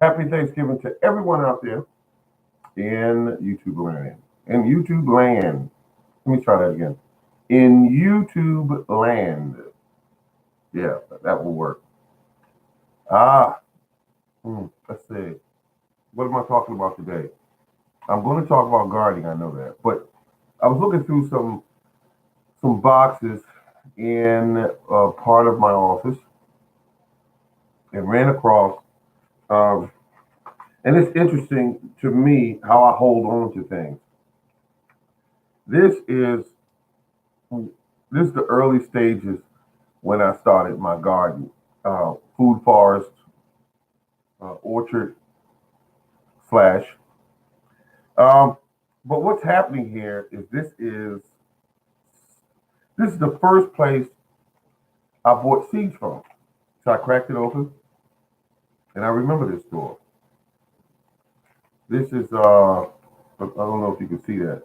Happy Thanksgiving to everyone out there in YouTube land. In YouTube land. Let me try that again. In YouTube land. Yeah, that will work. Ah, let's see. What am I talking about today? I'm going to talk about gardening. I know that, but I was looking through some boxes in part of my office and ran across. Um, and it's interesting to me how I hold on to things. This is this is the early stages when I started my garden, food forest, orchard slash. Um, but what's happening here is this is the first place I bought seeds from. So I cracked it open, and I remember this store. This is I don't know if you can see that.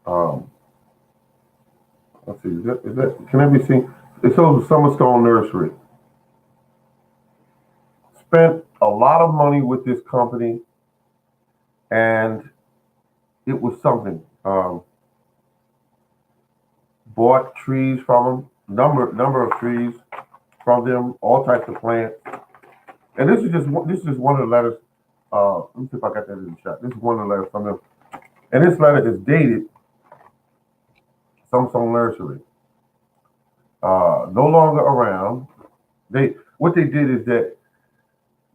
Um, let's see, is that can that be seen? It shows the Summerstone Nursery. Spent a lot of money with this company, and it was something. Bought trees from them, number of trees from them, all types of plants. And this is just one of the letters. Let me see if I got that in the shot. This is one of the letters from them, and this letter is dated Samsung Nursery. No longer around. They what they did is that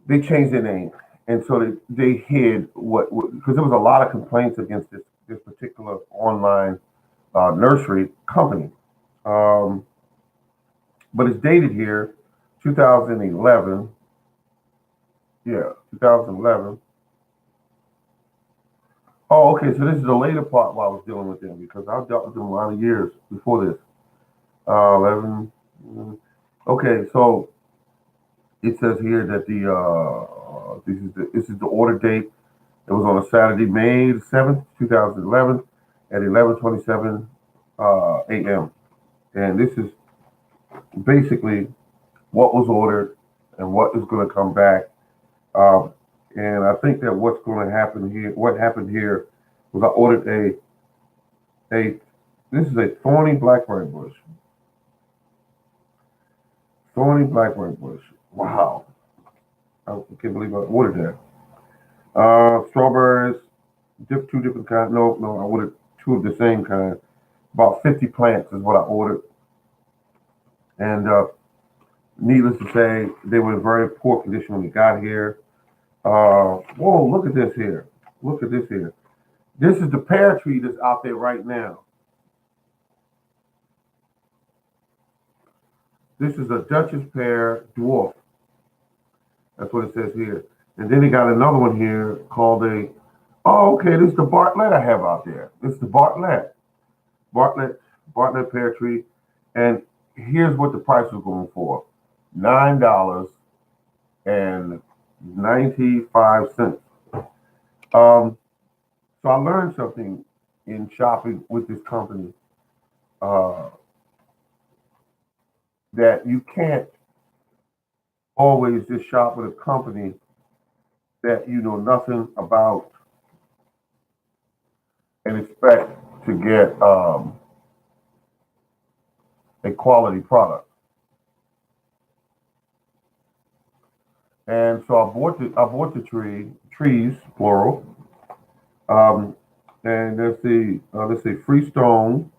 they changed their name, and so they hid what because there was a lot of complaints against this particular online nursery company. Um, but it's dated here, 2011. Yeah, 2011. Oh, okay. So this is the later part while I was dealing with them because I dealt with them a lot of years before this. 11. Okay, so it says here that this is the order date. It was on a Saturday, May the 7th, 2011, at 11:27 a.m. And this is basically what was ordered and what is going to come back. Um, and I think that what's going to happen here, what happened here, was I ordered a this is a thorny blackberry bush. Thorny blackberry bush. Wow, I can't believe I ordered that. Strawberries, two different kinds. No, I ordered two of the same kind. About 50 plants is what I ordered, and needless to say, they were in very poor condition when we got here. Whoa, look at this here. Look at this here. This is the pear tree that's out there right now. This is a Duchess pear dwarf. That's what it says here. And then he got another one here called a. Oh, okay. This is the Bartlett I have out there. This is the Bartlett. Bartlett, Bartlett pear tree. And here's what the price was going for: $9.95. So I learned something in shopping with this company uh, that you can't always just shop with a company that you know nothing about and expect to get a quality product. And so I bought the trees plural. Um, and let's see Freestone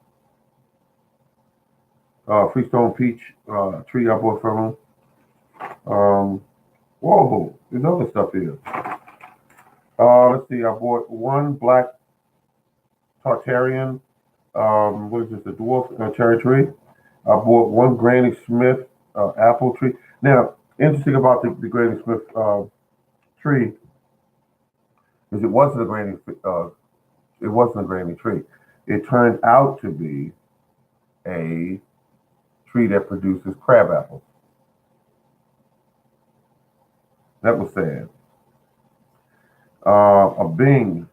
peach tree I bought from them. Whoa, there's other stuff here. Let's see, I bought one black Tartarian. What is this? A dwarf cherry tree. I bought one Granny Smith apple tree. Now, interesting about the Granny Smith tree is it wasn't a granny tree. It turned out to be a tree that produces crab apples. That was sad. A Bing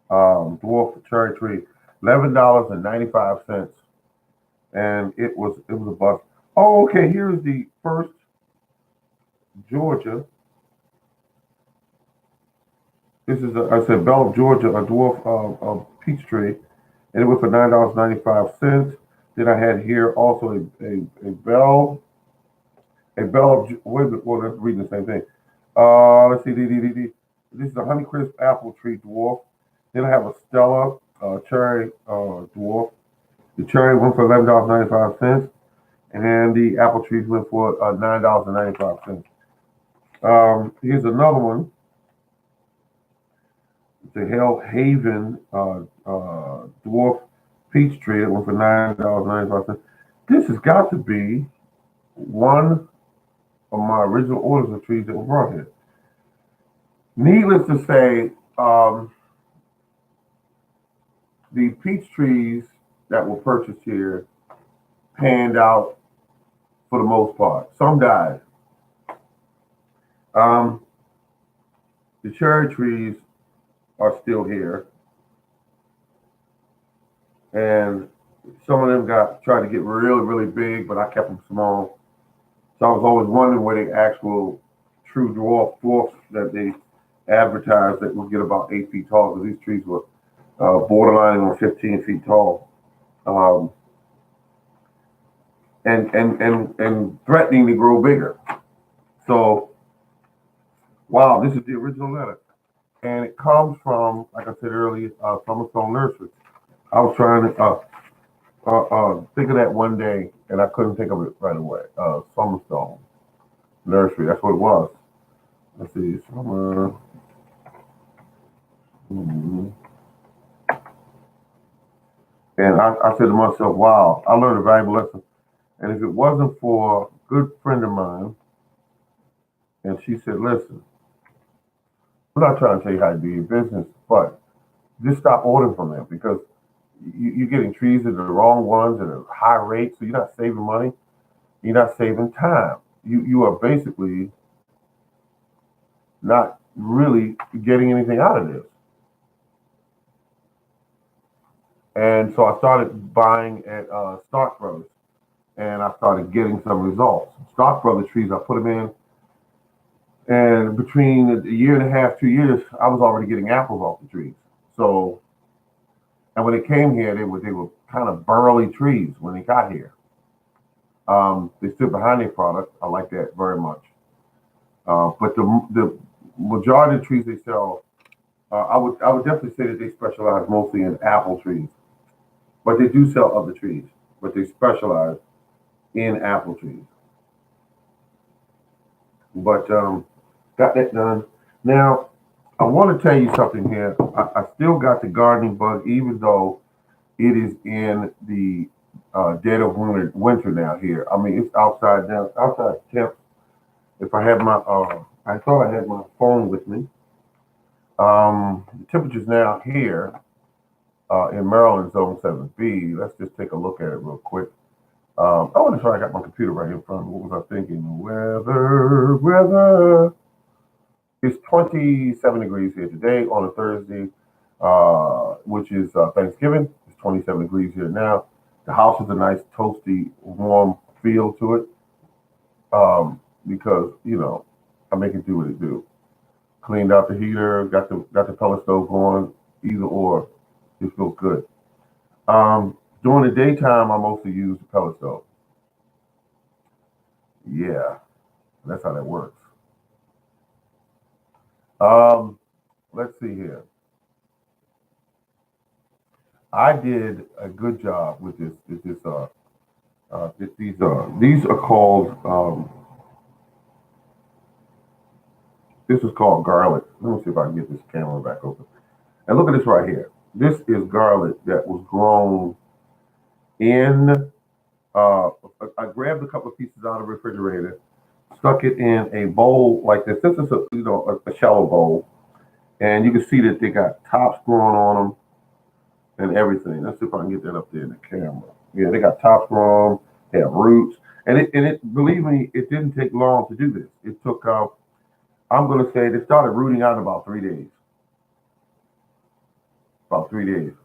dwarf cherry tree, $11.95, and it was a bust. Oh, okay. Here's the first Georgia. This is, I said, Bell of Georgia, a dwarf peach tree, and it was for $9.95. Then I had here also a Bell of, wait a minute, well, that's reading the same thing. Let's see, this is a Honeycrisp apple tree dwarf. Then I have a Stella cherry dwarf. The cherry went for $11.95, and the apple trees went for $9.95. Here's another one. The Hell Haven dwarf peach tree that went for $9.95. This has got to be one of my original orders of trees that were brought here. Needless to say, the peach trees that were purchased here panned out for the most part. Some died. The cherry trees are still here, and some of them tried to get really, really big, but I kept them small. So I was always wondering where the actual true dwarfs that they advertised that would get about 8 feet tall, because these trees were borderlining on 15 feet tall, and threatening to grow bigger. So, wow, this is the original letter, and it comes from, like I said earlier, Summerstone Nursery. I was trying to think of that one day, and I couldn't think of it right away. Summerstone Nursery, that's what it was. Let's see, Summer. Mhm. And I said to myself, wow, I learned a valuable lesson. And if it wasn't for a good friend of mine, and she said, listen, I'm not trying to tell you how to do your business, but just stop ordering from them, because you're getting trees that are the wrong ones at a high rate, so you're not saving money, you're not saving time. You are basically not really getting anything out of this. And so I started buying at Stark Brothers, and I started getting some results. Stark Brothers trees, I put them in, and between a year and a half, 2 years, I was already getting apples off the trees. So, and when they came here, they were kind of burly trees when they got here. They stood behind their product. I like that very much. But the majority of the trees they sell, I would definitely say that they specialize mostly in apple trees. But they do sell other trees, but they specialize in apple trees. But got that done. Now, I want to tell you something here. I still got the gardening bug, even though it is in the dead of winter now here. I mean, it's outside now, outside temp. If I had I thought I had my phone with me. The temperatures now here in Maryland, zone 7B. Let's just take a look at it real quick. I want to try. I got my computer right here in front of me. What was I thinking? Weather. It's 27 degrees here today on a Thursday, which is Thanksgiving. It's 27 degrees here now. The house has a nice toasty, warm feel to it, because I make it do what it do. Cleaned out the heater, got the pellet stove going. Either or, it feels good. During the daytime, I mostly use the pellet stove. Yeah, that's how that works. Um, let's see here. I did a good job with this. These are called. This is called garlic. Let me see if I can get this camera back open. And look at this right here. This is garlic that was grown in. I grabbed a couple of pieces out of the refrigerator, stuck it in a bowl like this. This is a shallow bowl, and you can see that they got tops growing on them and everything. Let's see if I can get that up there in the camera. Yeah, they got tops growing, they have roots, and it believe me, it didn't take long to do this. It took I'm going to say they started rooting out in about 3 days. About 3 days,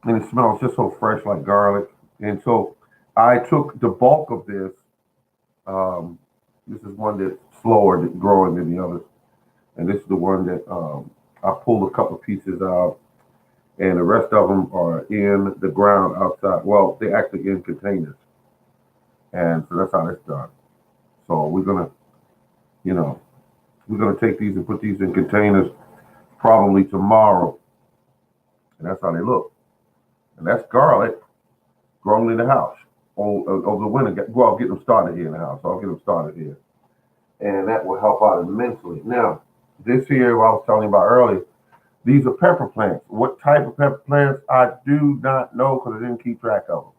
and it smells just so fresh like garlic. And so I took the bulk of this. Um, this is one that's slower growing than the others, and this is the one that I pulled a couple of pieces out, and the rest of them are in the ground outside. Well, they're actually in containers, and so that's how that's done. So you know, we're gonna take these and put these in containers probably tomorrow, and that's how they look. And that's garlic grown in the house over the winter. Well, I'll get them started here in the house. I'll get them started here, and that will help out immensely. Now, this here, I was telling you about earlier, these are pepper plants. What type of pepper plants? I do not know because I didn't keep track of them.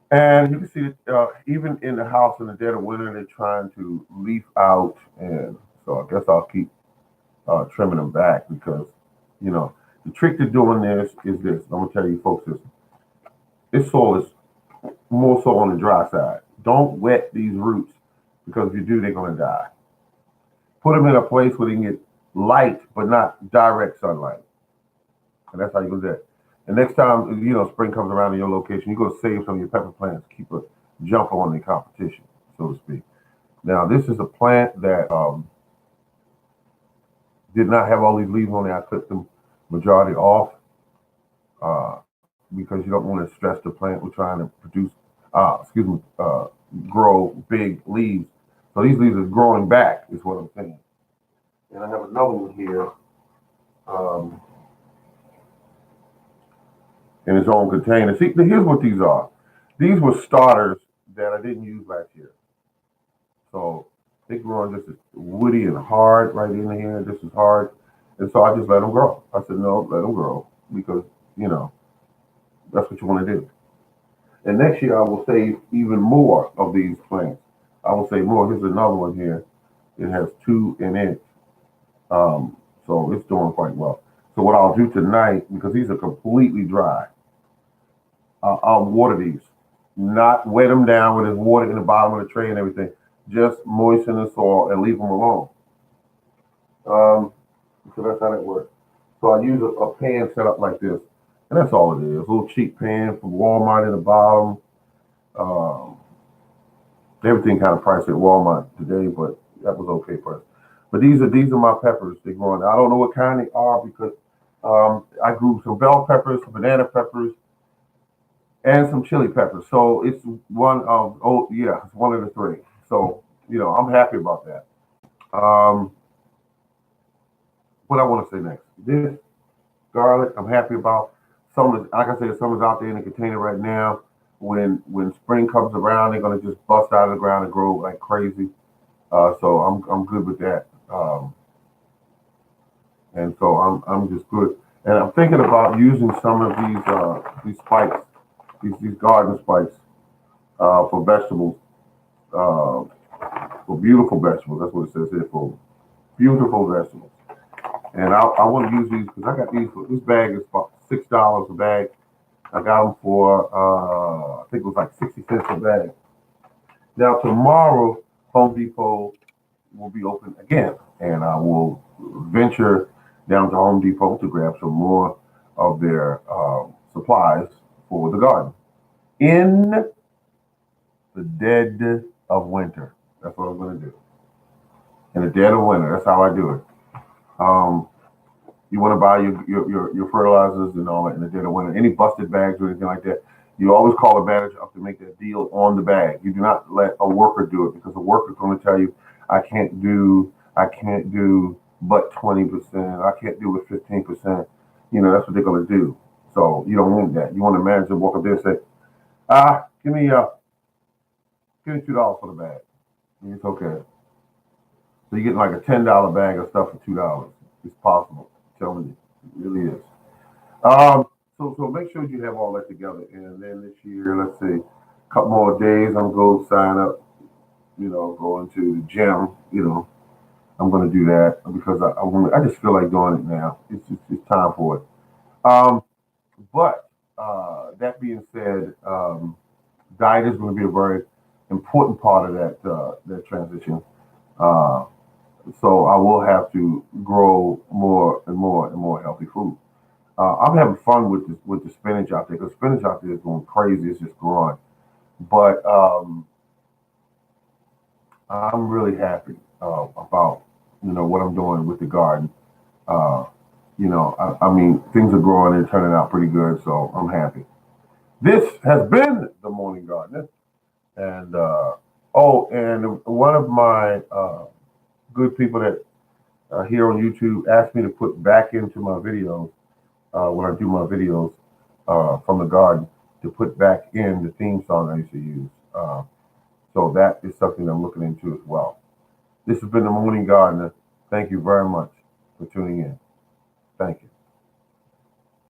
And you can see that even in the house in the dead of winter, they're trying to leaf out, and so I guess I'll keep trimming them back because, you know, the trick to doing this is this. I'm gonna tell you folks this soil is more so on the dry side. Don't wet these roots because if you do, they're gonna die. Put them in a place where they can get light but not direct sunlight, and that's how you do that. And next time spring comes around in your location, you're gonna save some of your pepper plants, keep a jump on the competition, so to speak. Now, this is a plant that did not have all these leaves on it. I took the majority off uh, because you don't want to stress the plant with trying to produce, grow big leaves. So these leaves are growing back, is what I'm saying. And I have another one here um, in its own container. See, here's what these are. These were starters that I didn't use last year. So they grew on just as woody and hard right in here. This is hard. And so I just let them grow. I said, no, let them grow because, you know, that's what you want to do. And next year I will save even more of these plants. I will save more. Here's another one here. It has two in it. So it's doing quite well. So what I'll do tonight, because these are completely dry, I'll water these. Not wet them down when there's water in the bottom of the tray and everything. Just moisten the soil and leave them alone. Um, so that's how that works. So I use a pan set up like this. And that's all it is. A little cheap pan from Walmart in the bottom. Um, Everything kind of priced at Walmart today, but that was okay price. But these are my peppers. They're growing. I don't know what kind they are because I grew some bell peppers, some banana peppers, and some chili peppers. So it's it's one of the three. So I'm happy about that. Um, what I want to say next? This garlic, I'm happy about. Like I said, some is out there in the container right now. When spring comes around, they're gonna just bust out of the ground and grow like crazy. So I'm good with that. And so I'm just good. And I'm thinking about using some of these spikes, these garden spikes, for vegetables, uh, for beautiful vegetables. That's what it says here, for beautiful vegetables. And I want to use these because I got these. This bag is about $6 a bag. I got them for I think it was like 60 cents a bag. Now tomorrow, Home Depot will be open again, and I will venture down to Home Depot to grab some more of their supplies for the garden in the dead of winter. That's what I'm going to do in the dead of winter. That's how I do it. Um, you want to buy your fertilizers and all that in the dead of winter. Any busted bags or anything like that, you always call a manager up to make that deal on the bag. You do not let a worker do it because the worker's going to tell you, I can't do but 20%. I can't do with 15%. That's what they're going to do. So you don't want that. You want a manager to walk up there and say, give me $2 for the bag. And it's okay. So you're getting like a $10 bag of stuff for $2. It's possible. I'm telling you, it really is. So make sure you have all that together. And then this year, let's see, a couple more days, I'm going to sign up, going to the gym, I'm going to do that because I just feel like doing it now. It's time for it. Um, but that being said, diet is going to be a very important part of that transition. Uh, so I will have to grow more and more and more healthy food. I'm having fun with the spinach out there because spinach out there is going crazy. It's just growing. But I'm really happy about what I'm doing with the garden. Uh, I mean, things are growing and turning out pretty good, so I'm happy. This has been the Morning Gardener, and oh, and one of my good people that here on YouTube asked me to put back into my videos when I do my videos from the garden to put back in the theme song I used to use. So that is something I'm looking into as well. This has been the Morning Gardener. Thank you very much for tuning in. Thank you.